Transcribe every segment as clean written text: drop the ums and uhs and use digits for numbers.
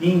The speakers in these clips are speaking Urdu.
3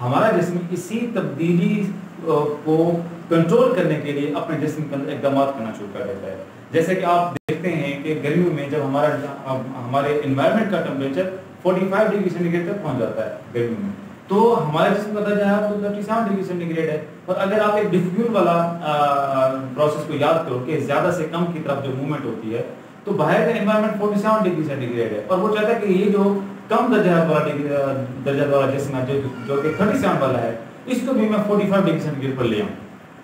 ہمارا جسم اسی تبدیلی کو کنٹرول کرنے کے لیے اپنے جسم کے اندر اقدامات کرنا شروع کر دیتا ہے. جیسے کہ آپ دیکھتے ہیں کہ گرمیوں میں جب ہمارے انوائرمنٹ کا ٹمپریچر 45 ڈگری سینٹی گریڈ تک پہنچ جاتا ہے گرمیوں میں, تو ہمارے جسم کا درجہ حرارت تو 37 ڈگری سینٹی گریڈ ہے. اور اگر آپ ایک ڈیفیوژن والا پروسیس کو یاد کرو کہ زیادہ سے کم کی طرف جو موومنٹ ہوتی ہے, تو باہر کا انوائرمنٹ 47 ڈگری سینٹی گریڈ ہے, اور وہ چاہتا ہے کہ یہ جو کم درجہ والا جسم ہے جو کہ 37 والا ہے, اس کو بھی میں 45 ڈگری سینٹی گریڈ پر لے آؤں.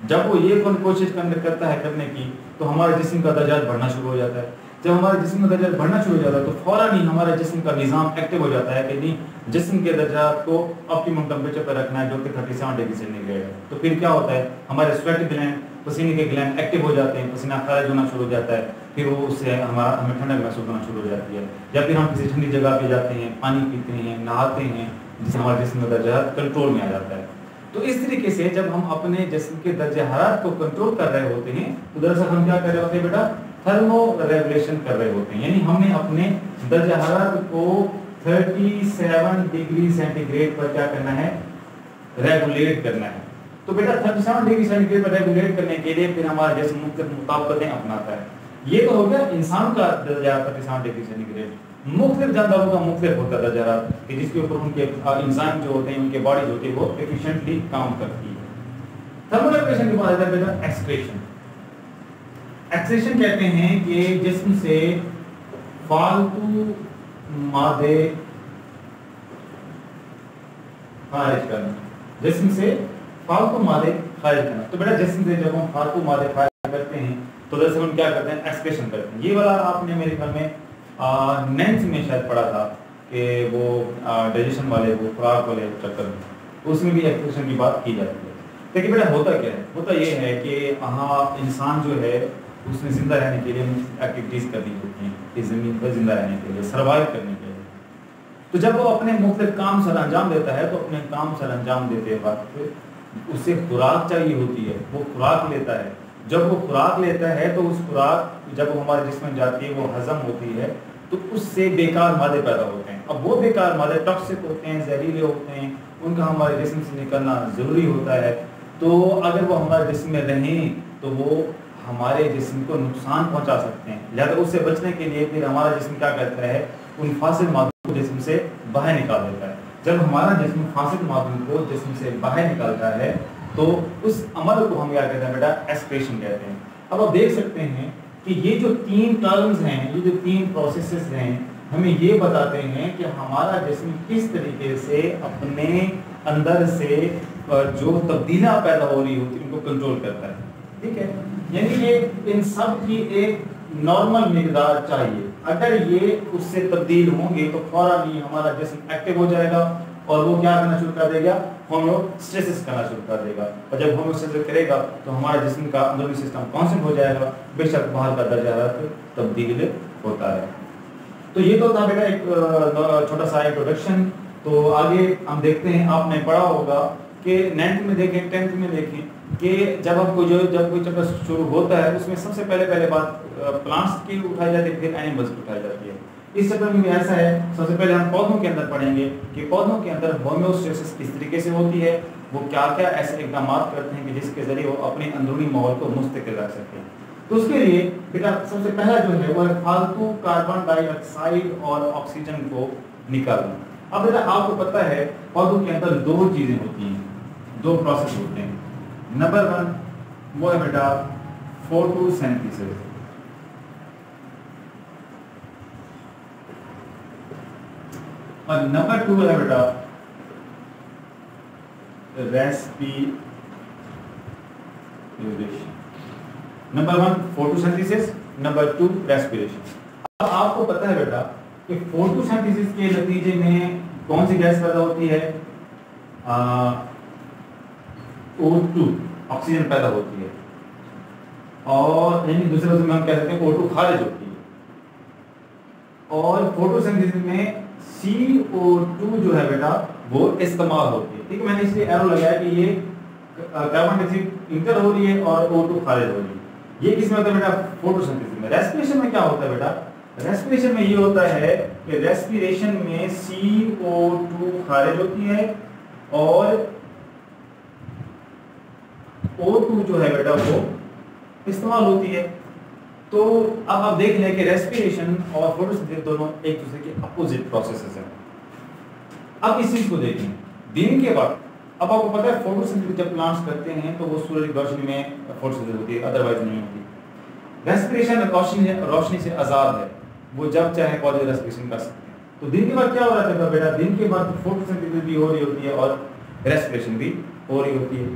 جب وہ یہ کوشش کرتا ہے کرنے کی, تو ہمارے جسم کا درجہ بڑھنا شروع ہو جاتا ہے. جب ہمارے جسم کا درجہ بڑھنا شروع ہو جاتا ہے تو فوراً ہی ہمارے جسم کا نظام ایکٹیو ہو جاتا ہے کہ نہیں, جسم کے درجات کو آپٹیمم ٹمپریچر پر رکھنا ہے جو کہ 37 ڈگری سینٹی گریڈ ہے. تو پھر کیا ہوتا ہے, ہمارے سویٹ گلینڈ, پسینے کے گلینڈ ایکٹیو ہو جاتے ہیں, پسینہ خارج ہونا شروع ہو جاتا ہے. پھر وہ اس سے ہمیں ٹھنڈک محسوس ہونا شروع ہو جاتی ہے. یا پھر ہم کسی ٹھنڈی جگہ پہ جاتے ہیں, پانی پیتے ہیں, نہاتے ہیں, جس سے ہمارے جسم کا درجہ کنٹرول میں آ جاتا ہے. تو اس طریقے سے جب ہم اپنے جسم کے درجہ حرارت کو کنٹرول کر رہے ہوتے ہیں, تو دراصل ہم کیا کر رہے ہوتے ہیں بیٹا, تھرمو ریگولیشن کر رہے ہوتے ہیں. یعنی ہم نے اپنے درجہ حرارت کو 37 ڈگری سینٹی گریڈ پر کیا کرنا ہے, ریگولیٹ کرنا ہے. تو بیٹا 37 ڈگری سینٹی گریڈ پر ریگولیٹ کرنے کے لیے پھر ہمارا جسم مختلف مطابقتیں اپناتا ہے. یہ تو ہو گیا انسان کا درجہ 37 ڈگری سینٹی گریڈ. مختلف جانداروں کا مختلف ہوتا ہے درجہ حرارت, کہ جس کے اوپر ان کے انسان جو ہوتے ہیں, ان کے باڈی جو ہوتی ہے, وہ ایفیشینٹلی کام کرتی ہے. تھرمو ریگولیشن کے بعد آتا ہے بیٹا ایکسکریشن. ایکسکریشن کہتے ہیں کہ جسم سے فالتو مادے خارج کرنا, جسم سے فالتو مادے خارج کرنا. تو بیٹا جسم سے جب ہم فالتو مادے خارج کرتے ہیں تو دراصل ہم کیا کرتے ہیں, ایکسکریشن کرتے ہیں. یہ والا آپ نے میرے خیال میں 9th میں شاید پڑھا تھا کہ وہ ڈائجیشن والے, وہ خوراک والے چکر میں, اس میں بھی ایکسکریشن کی بات کی جاتی ہے. لیکن بیٹا ہوتا کیا ہے, ہوتا یہ ہے کہ انسان جو ہے اس نے زندہ رہنے کے لیے ایکٹیویٹیز کرنی ہوتی ہیں, اس زمین پر زندہ رہنے کے لیے, سروائیو کرنے کے لیے. تو جب وہ اپنے مختلف کام سر انجام دیتا ہے, تو اپنے کام سر انجام دیتے وقت اسے خوراک چاہیے ہوتی ہے, وہ خوراک لیتا ہے. جب وہ خوراک لیتا ہے تو اس خوراک جب وہ ہمارے جسم میں جاتی ہے, وہ ہضم ہوتی ہے, تو اس سے بیکار مادے پیدا ہوتے ہیں. اب وہ بیکار مادے ٹاکسک ہوتے ہیں, زہریلے ہوتے ہیں, ان کا ہمارے جسم سے نکلنا ضروری ہوتا ہے. تو اگر وہ ہمارے جسم میں رہیں تو وہ ہمارے جسم کو نقصان پہنچا سکتے ہیں. لہٰذا اس سے بچنے کے لیے پھر ہمارا جسم کیا کرتا ہے, ان فاسد مادوں کو جسم سے باہر نکال دیتا ہے. جب ہمارا جسم فاسد مادوں کو جسم سے باہر نکالتا ہے تو اس عمل کو ہم کیا کہتے ہیں بیٹا, ایکسکریشن کہتے ہیں. اب آپ دیکھ سکتے ہیں کہ یہ جو 3 ٹرمز ہیں, یہ جو 3 پروسیسز ہیں, ہمیں یہ بتاتے ہیں کہ ہمارا جسم کس طریقے سے اپنے اندر سے جو تبدیلیاں پیدا ہو رہی ہوتی ہیں ان کو کنٹرول کرتا ہے. ٹھیک ہے, یعنی یہ ان سب کی ایک نارمل مقدار چاہیے. اگر یہ اس سے تبدیل ہوں گے تو فوراً ہی ہمارا جسم ایکٹیو ہو جائے گا, اور وہ کیا کرنا شروع کر دے گا, ہومیوسٹیسس کرنا شروع کر دے گا. اور جب ہومیوسٹیسس کرے گا تو ہمارا جسم کا اندرونی سسٹم کانسٹنٹ ہو جائے گا, بے شک باہر کا درجہ حرارت تبدیل ہوتا ہے. تو یہ تو تھا بیٹا ایک چھوٹا سا انٹروڈکشن. تو آگے ہم دیکھتے ہیں, آپ نے پڑھا ہوگا کہ 9th میں دیکھیں, 10th میں دیکھیں کہ جب ہم کو جب کوئی چکر شروع ہوتا ہے اس میں سب سے پہلے بات پلانٹس کی اٹھائی جاتی ہے, پھر اینیملز کی اٹھائی جاتی ہے. اس چکر میں بھی ایسا ہے, سب سے پہلے ہم پودوں کے اندر پڑھیں گے کہ پودوں کے اندر ہومیوسٹیسس کس طریقے سے ہوتی ہے, وہ کیا کیا ایسے اقدامات کرتے ہیں کہ جس کے ذریعے وہ اپنے اندرونی ماحول کو مستقل رکھ سکتے ہیں. تو اس کے لیے بیٹا سب سے پہلا جو ہے وہ فالتو کاربن ڈائی آکسائڈ اور آکسیجن کو نکالنا. اب بیٹا آپ کو پتہ ہے پودوں کے اندر 2 چیزیں ہوتی ہیں, 2 پروسیس ہوتے ہیں. نمبر 1 وہ ہے بیٹا فوٹوسینتھیسس, اور نمبر 2 ہے بیٹا respiration. Number 1 photosynthesis, number 2 respiration. اب آپ کو پتہ ہے بیٹا کہ فوٹوسینتھیسس کے نتیجے میں کون سی گیس پیدا ہوتی ہے, O2 آکسیجن پیدا ہوتی ہے, اور یعنی دوسرے لفظ میں ہم کہہ سکتے ہیں O2 خارج ہوتی ہے. اور فوٹوسینتھیسس میں CO2 جو ہے بیٹا وہ استعمال ہوتی ہے. ٹھیک ہے, میں نے اس لیے ایرو لگایا کہ یہ کاربن ڈائی آکسائڈ انٹر ہو رہی ہے اور O2 خارج ہو رہی ہے. یہ کس میں ہوتا ہے بیٹا, فوٹوسینتھیسس میں. ریسپیریشن میں کیا ہوتا ہے بیٹا, ریسپیریشن میں یہ ہوتا ہے کہ ریسپیریشن میں CO2 خارج ہوتی ہے اور O2 جو ہے بیٹا وہ استعمال ہوتی ہے. تو اب آپ دیکھ لیں کہ ریسپیریشن اور فوٹوسنتھیسس دونوں ایک دوسرے کے اپوزٹ پروسیسز ہیں. اب اس چیز کو دیکھیں دن کے وقت. اب آپ کو پتہ ہے فوٹوسنتھیسس جب پلانٹس کرتے ہیں تو وہ سورج کی روشنی میں فوٹوسنتھیسس ہوتی ہے, ادروائز نہیں ہوتی. ریسپیریشن روشنی سے آزاد ہے, وہ جب چاہے پودے ریسپیریشن کر سکتے ہیں. تو دن کے بعد کیا ہو رہا ہے بیٹا, دن کے بعد فوٹوسنتھیسس بھی ہو رہی ہوتی ہے اور ریسپیریشن بھی ہو رہی ہوتی ہے.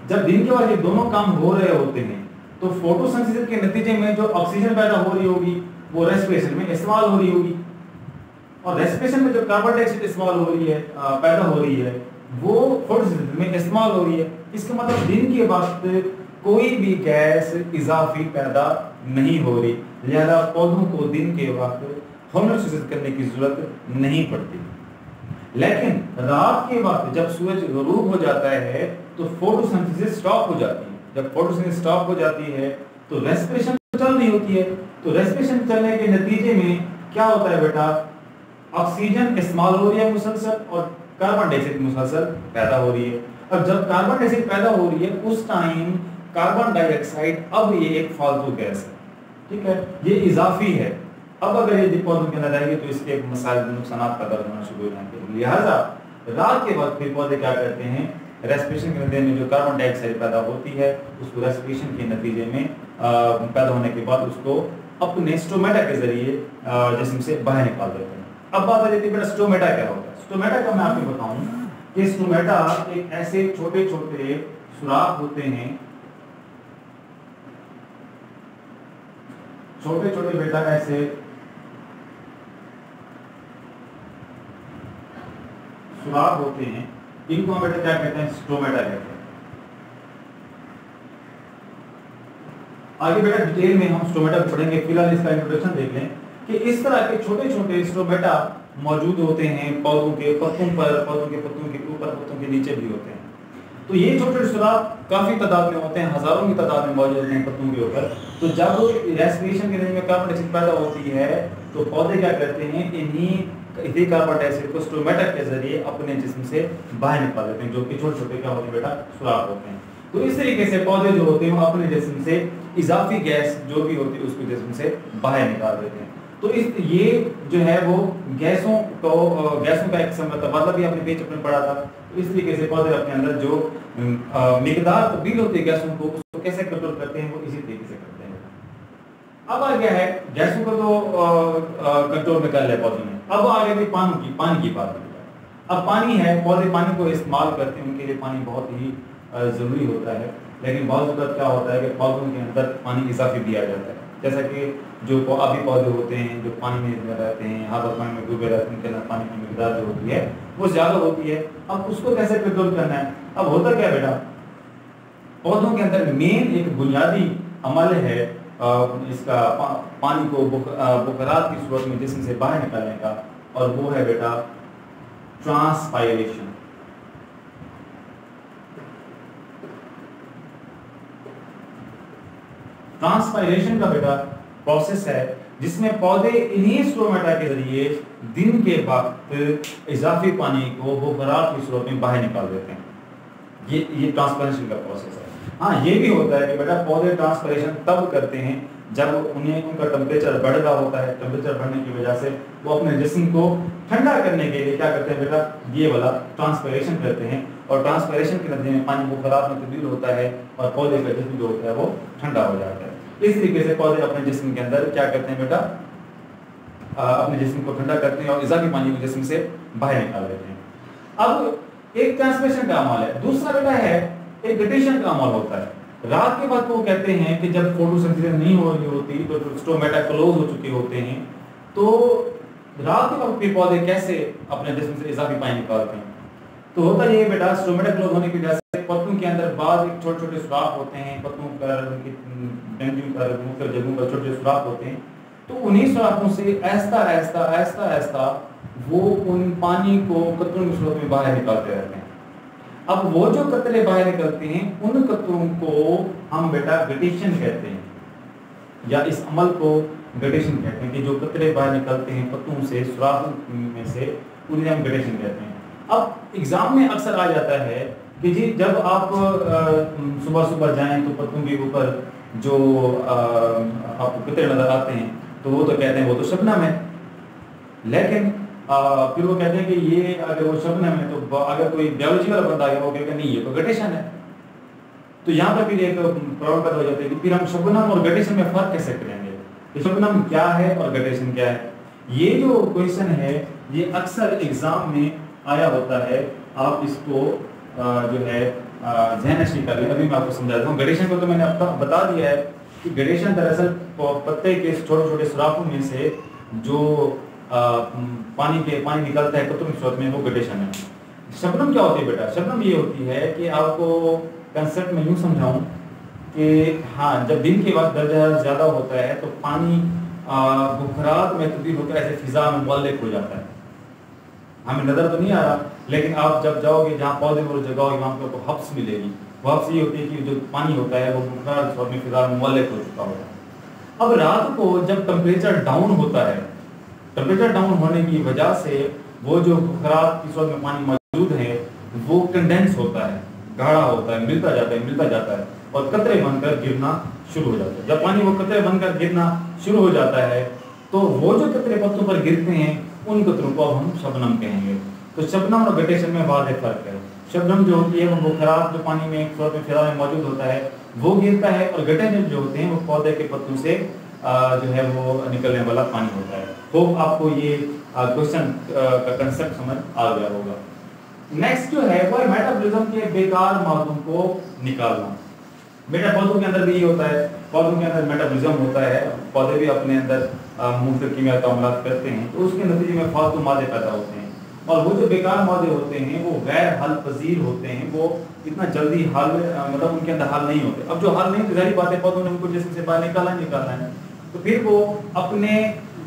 جب دن کے بعد یہ دونوں کام ہو رہے ہوتے ہیں تو فوٹوسنتھیسس کے نتیجے میں جو آکسیجن پیدا ہو رہی ہوگی وہ ریسپیریشن میں استعمال ہو رہی ہوگی, اور ریسپیریشن میں جو کاربن ڈائی آکسائڈ استعمال ہو رہی ہے پیدا ہو رہی ہے وہ فوٹوسنتھیسس میں استعمال ہو رہی ہے. اس کا مطلب دن کے وقت کوئی بھی گیس اضافی پیدا نہیں ہو رہی, لہذا پودوں کو دن کے وقت فوٹوسنتھیسس کرنے کی ضرورت نہیں پڑتی. لیکن رات کے وقت جب سورج غروب ہو جاتا ہے تو فوٹوسنتھیسس سٹاپ ہو جاتی ہے. جب فوٹوسنتھیسس سٹاپ ہو جاتی ہے تو ریسپیریشن چل رہی ہوتی ہے. تو ریسپیریشن چلنے کے نتیجے میں کیا ہوتا ہے بیٹا, آکسیجن استعمال ہو رہی ہے مسلسل اور کاربن ڈائی آکسائڈ مسلسل پیدا ہو رہی ہے. اب جب کاربن ڈائی آکسائڈ پیدا ہو رہی ہے اس ٹائم کاربن ڈائی آکسائڈ اب یہ ایک فالتو گیس ہے, ٹھیک ہے, یہ اضافی ہے. اب اگر یہ پودوں کے اندر آئے گی تو اس کے مسائل نقصانات پیدا ہونا شروع ہو جائیں گے. لہٰذا رات کے وقت پھر پودے کیا کرتے ہیں, ریسپیریشن کے نتیجے میں جو کاربن ڈائی آکسائڈ پیدا ہوتی ہے اس کو ریسپیریشن کے نتیجے میں پیدا ہونے کے بعد اس کو اپنے اسٹومیٹا کے ذریعے جسم سے باہر نکال دیتے ہیں. اب بات آ جاتی ہے بیٹا اسٹومیٹا کیا ہوتا ہے. اسٹومیٹا کا میں آپ کو بتاؤں کہ اسٹومیٹا ایک ایسے چھوٹے چھوٹے سوراخ ہوتے ہیں, چھوٹے چھوٹے بیٹا ایسے سوراخ ہوتے ہیں, ان کو ہم بیٹا کیا کہتے ہیں, اسٹومیٹا کہتے ہیں. آگے بیٹا ڈیٹیل میں ہم اسٹومیٹا کو پڑھیں گے, فی الحال اس کا انٹروڈکشن دیکھ لیں کہ اس طرح کے چھوٹے چھوٹے اسٹومیٹا موجود ہوتے ہیں پودوں کے پتوں پر, پودوں کے پتوں کے اوپر, پتوں کے نیچے بھی ہوتے ہیں. تو یہ چھوٹے چھوٹے سوراخ کافی تعداد میں ہوتے ہیں, ہزاروں کی تعداد میں موجود ہوتے ہیں پتوں کے اوپر. تو جب ریسپیریشن کے نتیجے میں کاربن ڈائی آکسائڈ پیدا ہوتی ہے تو پودے کیا کرتے ہیں, انہی کاربن ڈائی آکسائڈ کو اسٹومیٹا کے ذریعے اپنے جسم سے باہر نکال دیتے ہیں, جو کہ چھوٹے چھوٹے کیا ہوتے ہیں بیٹا, سوراخ ہوتے ہیں. تو اس طریقے سے پودے جو ہوتے ہیں وہ اپنے جسم سے اضافی گیس جو بھی ہوتی ہے اس کو جسم سے باہر نکال دیتے ہیں. تو یہ جو ہے وہ گیسوں کا ایک قسم کا تبادلہ بھی اپنے پیج اپنے پڑھا تھا. تو اس طریقے سے پودے اپنے اندر جو مقدار تبدیل ہوتی ہے گیسوں کو, اس کو کیسے کنٹرول کرتے ہیں وہ اسی طریقے سے کرتے ہیں. اب آ گیا ہے گیسوں کو تو کنٹرول میں کر لیا پودوں نے. اب آ گئی پانی کی بات. اب پانی ہے, پودے پانی کو استعمال کرتے ہیں, ان کے لیے پانی بہت ہی ضروری ہوتا ہے. لیکن بعض اوقات کیا ہوتا ہے کہ پودوں کے اندر پانی اضافی دیا جاتا ہے, جیسا کہ جو آبی پودے ہوتے ہیں جو پانی میں رہتے ہیں, ہر وقت پانی میں ڈوبے رہتے ہیں, ان کے اندر پانی کی مقدار جو ہوتی ہے وہ زیادہ ہوتی ہے. اب اس کو کیسے کنٹرول کرنا ہے. اب ہوتا کیا بیٹا, پودوں کے اندر مین ایک بنیادی عمل ہے اس کا پانی کو بخارات کی صورت میں جسم سے باہر نکالنے کا, اور وہ ہے بیٹا ٹرانسپائریشن. ٹرانسپائریشن کا بیٹا پروسیس ہے جس میں پودے انہی اسٹومیٹا کے ذریعے دن کے وقت اضافی پانی کو بخارات کی صورت میں باہر نکال دیتے ہیں. یہ ٹرانسپائریشن کا پروسیس ہے. ہاں یہ بھی ہوتا ہے کہ بیٹا پودے ٹرانسپائریشن تب کرتے ہیں جب ان کا ٹمپریچر بڑھ رہا ہوتا ہے. ٹمپریچر بڑھنے کی وجہ سے وہ اپنے جسم کو ٹھنڈا کرنے کے لیے کیا کرتے ہیں بیٹا, یہ والا ٹرانسپائریشن کرتے ہیں, اور ٹرانسپائریشن کے نتیجے میں پانی بخارات میں تبدیل ہوتا ہے اور پودے کا جسم جو ہوتا ہے وہ ٹھنڈا ہو جاتا ہے. اس طریقے سے پودے اپنے جسم کے اندر کیا کرتے ہیں بیٹا, اپنے جسم کو ٹھنڈا کرتے ہیں اور اضافی پانی کو جسم سے باہر نکال دیتے ہیں. اب ایک ٹرانسپریشن کا عمل ہے, دوسرا بیٹا ہے ایک گٹیشن کا عمل ہوتا ہے. رات کے وقت وہ کہتے ہیں کہ جب فوٹوسنتھیسس نہیں ہو رہی ہوتی تو اسٹومیٹا کلوز ہو چکے ہوتے ہیں, تو رات کے وقت بھی پودے کیسے اپنے جسم سے اضافی پانی نکالتے ہیں. تو ہوتا یہ بیٹا اسٹومیٹا کلوز ہونے کی وجہ سے پتوں کے اندر بعض ایک چھوٹے چھوٹے سوراخ ہوتے ہیں, پتوں پر ڈنڈیوں پر مختلف جگہوں پر چھوٹے سوراخ ہوتے ہیں. تو انہی سوراخوں سے آہستہ آہستہ وہ ان پانی کو قطروں کی صورت میں باہر نکالتے رہتے ہیں. اب وہ جو قطرے باہر نکلتے ہیں ان قطروں کو ہم بیٹا گٹیشن کہتے ہیں, یا اس عمل کو گٹیشن کہتے ہیں کہ جو قطرے باہر نکلتے ہیں پتوں سے, سوراخوں میں سے, انہیں ہم گٹیشن کہتے ہیں. اب ایگزام میں اکثر آ جاتا ہے کہ جی جب آپ صبح صبح جائیں تو پتوں کے اوپر جو آپ کو قطرے نظر آتے ہیں تو وہ تو کہتے ہیں وہ تو شبنم ہے، لیکن پھر وہ کہتے ہیں کہ یہ اگر وہ شبنم ہے تو اگر کوئی بیولوجی والا بندہ آگیا وہ کہے گا نہیں یہ تو گٹیشن ہے. تو یہاں پر پھر ایک پرابلم پیدا ہو جاتی ہے کہ پھر ہم شبنم اور گٹیشن میں فرق کیسے کریں گے کہ شبنم کیا ہے اور گٹیشن کیا ہے. یہ جو کویشچن ہے یہ اکثر ایگزام میں آیا ہوتا ہے. آپ اس کو جو ہے ذہن نشین کر لیں. ابھی میں آپ کو سمجھا دیتا ہوں. گڈیشن کو تو میں نے اب تک بتا دیا ہے کہ گڈیشن دراصل پتے کے چھوٹے چھوٹے سوراخوں میں سے جو پانی نکلتا ہے قطروں کی صورت میں وہ گڈیشن ہے. شبنم کیا ہوتی ہے بیٹا؟ شبنم یہ ہوتی ہے کہ آپ کو کنسپٹ میں یوں سمجھاؤں کہ ہاں جب دن کے وقت درجہ زیادہ ہوتا ہے تو پانی بخارات میں تبدیل ہو کر ایسے فضا میں معلق ہو جاتا ہے. ہمیں نظر تو نہیں آ رہا لیکن آپ جب جاؤ گے جہاں پودے اور جگہ ہوگی وہاں پہ آپ کو ہبس ملے گی. وہ ہبس یہ ہوتی ہے کہ جو پانی ہوتا ہے وہ بخارات میں فضا میں معلق ہو چکا ہوتا ہے. اب رات کو جب ٹمپریچر ڈاؤن ہوتا ہے، ٹمپریچر ڈاؤن ہونے کی وجہ سے وہ جو بخارات کی صورت میں پانی موجود ہے وہ کنڈینس ہوتا ہے، گاڑھا ہوتا ہے، ملتا جاتا ہے اور قطرے بن کر گرنا شروع ہو جاتا ہے. جب پانی وہ قطرے بن کر گرنا شروع ہو جاتا ہے تو وہ جو قطرے پتوں پر گرتے ہیں ان قطروں کو اب ہم شبنم کہیں گے. تو شبنم اور گڈیشن میں واضح فرق ہے. شبنم جو ہوتی ہے وہ بخارات جو پانی میں ایک صورت میں فضا میں موجود ہوتا ہے وہ گرتا ہے، اور گڈیشن جو ہوتے ہیں وہ پودے کے پتوں سے جو ہے وہ نکلنے والا پانی ہوتا ہے. ہوپ آپ کو یہ کوشچن کا کنسپٹ سمجھ آ گیا ہوگا. نیکسٹ جو ہے وہ میٹابولزم کے بیکار مادوں کو نکالنا. بیٹا پودوں کے اندر بھی یہ ہوتا ہے، پودوں کے اندر میٹابولزم ہوتا ہے. پودے بھی اپنے اندر مختلف کیمیائی تعاملات کرتے ہیں تو اس کے نتیجے میں فالتو مادے پیدا ہوتے ہیں، اور وہ جو بیکار مادے ہوتے ہیں وہ غیر حل پذیر ہوتے ہیں. وہ اتنا جلدی حل مطلب ان کے اندر حل نہیں ہوتے. اب جو حل نہیں تو ظاہری بات ہے پودوں نے ان کو جسم سے باہر نکالنا ہے تو پھر وہ اپنے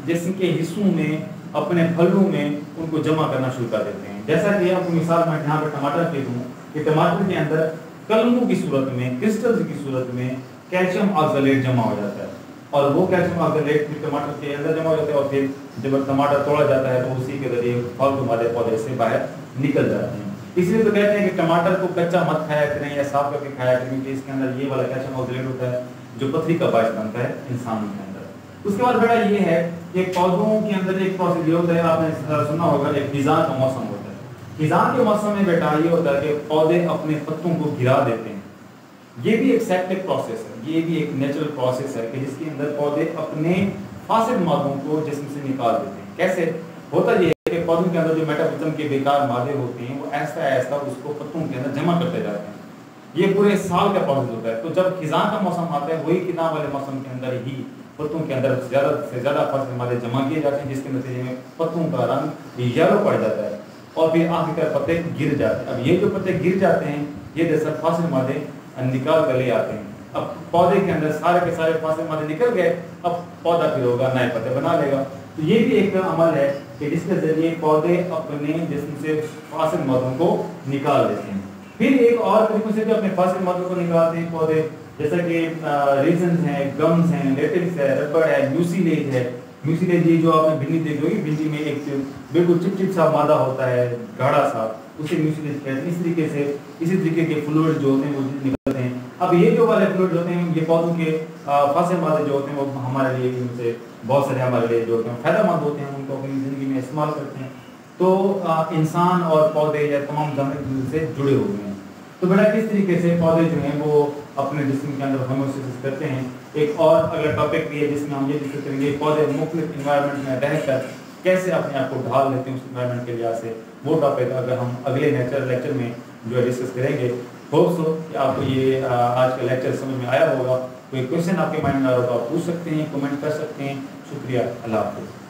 جسم کے حصوں میں اپنے پھلوں میں ان کو جمع کرنا شروع کر دیتے ہیں. جیسا کہ آپ کو مثال میں یہاں پہ ٹماٹر دے دوں کہ ٹماٹر کے اندر کلموں کی صورت میں، کرسٹلز کی صورت میں کیلشیم آکسالیٹ جمع ہو جاتا ہے، اور وہ کیلشیم آکسالیٹ پھر ٹماٹر کے اندر جمع ہو جاتا ہے اور پھر جب ٹماٹر توڑا جاتا ہے تو اسی کے ذریعے فالتو مادے پودے سے باہر نکل جاتے ہیں. اس لیے تو کہتے ہیں کہ ٹماٹر کو کچا مت کھایا کریں یا صاف کر کے کھایا کریں کیونکہ اس کے اندر یہ والا کیلشیم آکسالیٹ ہوتا ہے جو پتھری کا باعث بنتا ہے انسان کے اندر. اس کے بعد بیٹا یہ ہے کہ پودوں کے اندر ایک پروسیس یہ ہوتا ہے، آپ نے سنا ہوگا ایک خزاں کا موسم ہوتا ہے. خزاں کے موسم میں بیٹا یہ ہوتا ہے کہ پودے اپنے پتوں کو گرا دیتے ہیں. یہ بھی ایک سیپٹک پروسیس ہے، یہ بھی ایک نیچرل پروسیس ہے کہ جس کے اندر پودے اپنے فاسد مادوں کو جسم سے نکال دیتے ہیں. کیسے ہوتا یہ ہے کہ پودوں کے اندر جو میٹابولزم کے بیکار مادے ہوتے ہیں وہ ایسا ایسا اس کو پتوں کے اندر جمع کرتے جاتے ہیں. یہ پورے سال کا پروسیس ہوتا ہے. تو جب خزاں کا موسم آتا ہے وہی خزاں والے موسم کے اندر ہی پتوں کے اندر زیادہ سے زیادہ فاسد مادے جمع کیے جاتے ہیں جس کے نتیجے میں پتوں کا رنگ یلو پڑ جاتا ہے اور پھر آخر پتے گر جاتے ہیں. اب یہ جو پتے گر جاتے ہیں یہ دراصل فاسد مادے نکال کر لے آتے ہیں. اب پودے کے اندر سارے کے سارے فاسد مادے نکل گئے، اب پودا پھر ہوگا نئے پتے بنا لے گا. تو یہ بھی ایک عمل ہے کہ جس کے ذریعے پودے اپنے جسم سے فاسد مادوں کو نکال لیتے ہیں. پھر ایک اور طریقوں سے بھی اپنے فاسد مادوں کو نکالتے ہیں پودے، جیسا کہ ریزنز ہیں، گمز ہیں، لیٹکس ہے، ربڑ ہے، میوسیلیج ہے. میوسیلیج یہ جو آپ نے بھنڈی دیکھی ہوگی، بھنڈی میں ایک بالکل چپ چپ سا مادہ ہوتا ہے گاڑھا سا، اسے میوسیلیج کہتے ہیں. اسی طریقے کے فلوئڈ جو ہوتے ہیں وہ نکلتے ہیں. اب یہ جو والے فلوئڈ ہوتے ہیں یہ پودوں کے فاسد مادے جو ہوتے ہیں وہ ہمارے لیے ان سے بہت سارے ہمارے لیے جو ہوتے ہیں فائدہ مند ہوتے ہیں، ان کو اپنی زندگی میں استعمال کرتے ہیں. تو انسان اور پودے یا تمام جانور سے جڑے ہوئے ہیں. تو بیٹا کس طریقے سے پودے جو ہیں وہ اپنے جسم کے اندر ہومیوسٹیسس کرتے ہیں. ایک اور اگلا ٹاپک بھی ہے جس میں ہم یہ ڈسکس کریں گے پودے مختلف انوائرمنٹ میں رہ کر کیسے اپنے آپ کو ڈھال لیتے ہیں اس انوائرمنٹ کے لحاظ سے. وہ ٹاپک اگر ہم اگلے لیکچر میں جو ہے ڈسکس کریں گے. ہوپ سو کہ آپ کو یہ آج کا لیکچر سمجھ میں آیا ہوگا. کوئی کوشچن آپ کے مائنڈ میں آ رہا ہو تو آپ پوچھ سکتے ہیں، کمنٹ کر سکتے ہیں. شکریہ، اللہ حافظ.